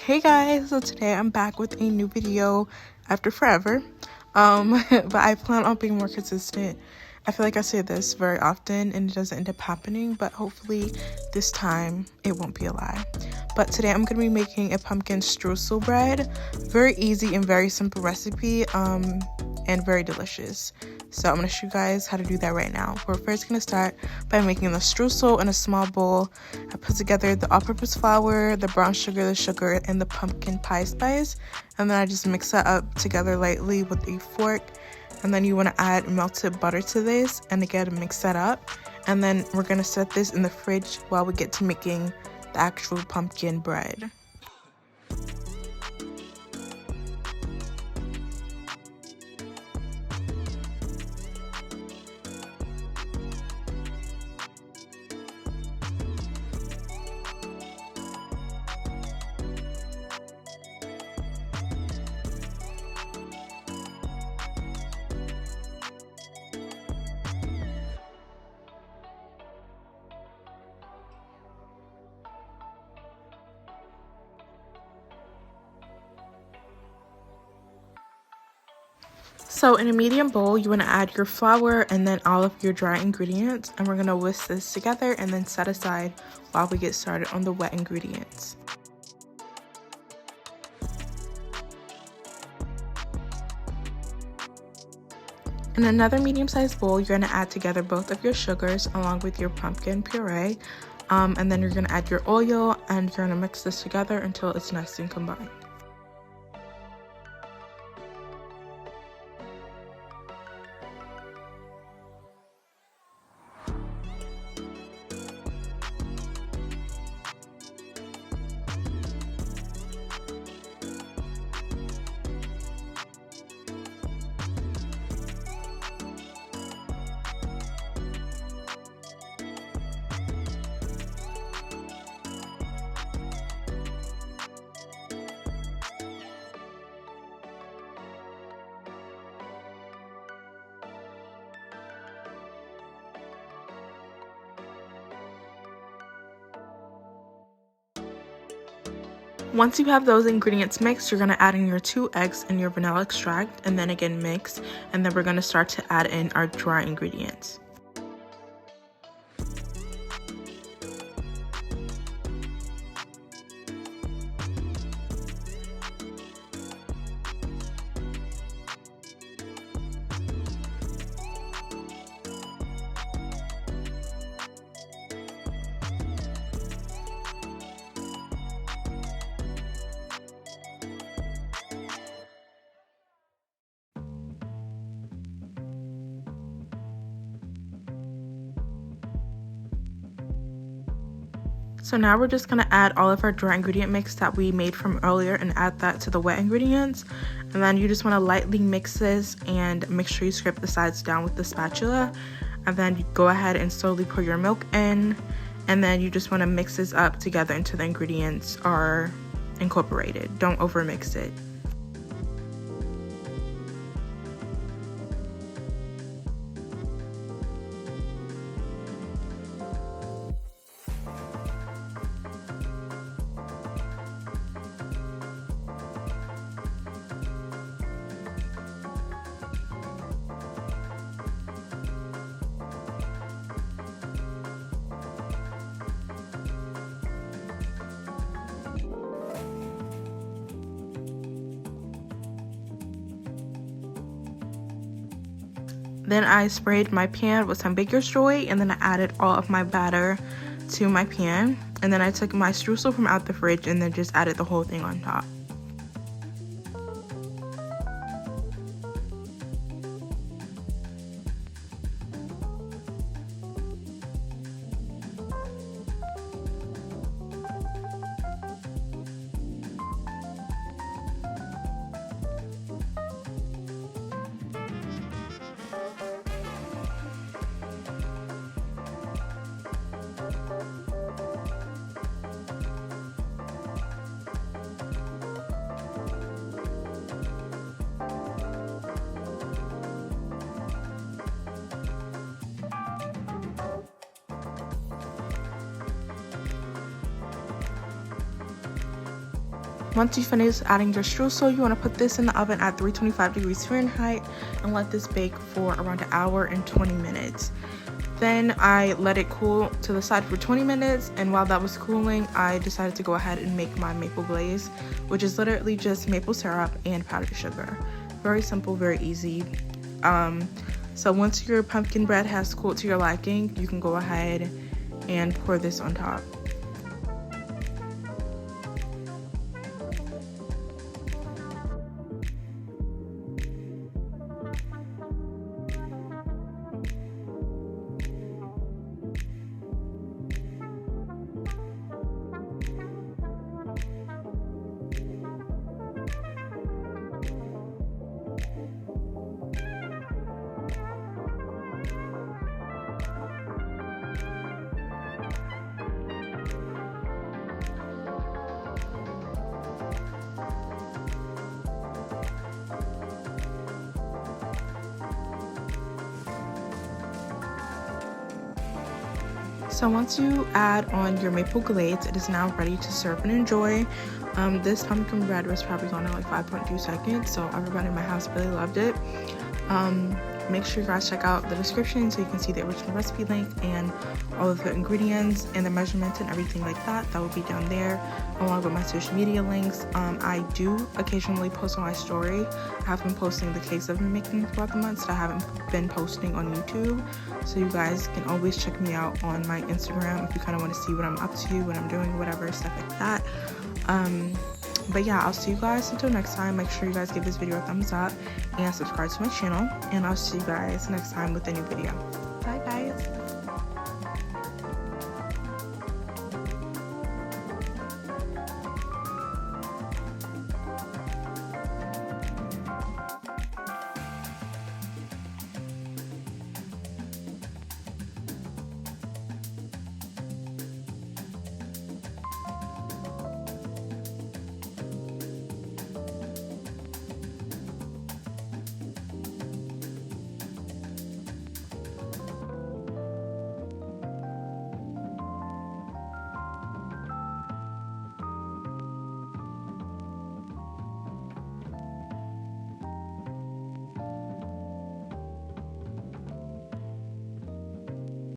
Hey guys, so today I'm back with a new video after forever. But I plan on being more consistent. I feel like I say this very often and it doesn't end up happening, but hopefully this time it won't be a lie. But today I'm gonna be making a pumpkin streusel bread. Very easy and very simple recipe, and very delicious. So I'm gonna show you guys how to do that right now. We're first gonna start by making the streusel in a small bowl. I put together the all-purpose flour, the brown sugar, the sugar, and the pumpkin pie spice. And then I just mix that up together lightly with a fork. And then you wanna add melted butter to this, and again, mix that up. And then we're gonna set this in the fridge while we get to making the actual pumpkin bread. So in a medium bowl, you want to add your flour and then all of your dry ingredients, and we're going to whisk this together and then set aside while we get started on the wet ingredients. In another medium-sized bowl, you're going to add together both of your sugars along with your pumpkin puree, and then you're going to add your oil, and you're going to mix this together until it's nice and combined. Once you have those ingredients mixed, you're going to add in your 2 eggs and your vanilla extract, and then again mix, and then we're going to start to add in our dry ingredients. So now we're just going to add all of our dry ingredient mix that we made from earlier and add that to the wet ingredients. And then you just want to lightly mix this and make sure you scrape the sides down with the spatula. And then you go ahead and slowly pour your milk in. And then you just want to mix this up together until the ingredients are incorporated. Don't over mix it. Then I sprayed my pan with some baker's joy, and then I added all of my batter to my pan. And then I took my streusel from out the fridge and then just added the whole thing on top. Once you finish adding your streusel, you want to put this in the oven at 325 degrees Fahrenheit and let this bake for around an hour and 20 minutes. Then I let it cool to the side for 20 minutes, and while that was cooling, I decided to go ahead and make my maple glaze, which is literally just maple syrup and powdered sugar. Very simple, very easy. So once your pumpkin bread has cooled to your liking, you can go ahead and pour this on top. So once you add on your maple glaze, it is now ready to serve and enjoy. This pumpkin bread was probably gone in like 5.2 seconds, so everybody in my house really loved it. Make sure you guys check out the description so you can see the original recipe link and all of the ingredients and the measurements and everything like that. That will be down there, along with my social media links. I do occasionally post on my story. I have been posting the cakes I've been making throughout the months that I haven't been posting on YouTube. So you guys can always check me out on my Instagram if you kind of want to see what I'm up to, what I'm doing, whatever, stuff like that. But yeah, I'll see you guys until next time. Make sure you guys give this video a thumbs up and subscribe to my channel, and I'll see you guys next time with a new video.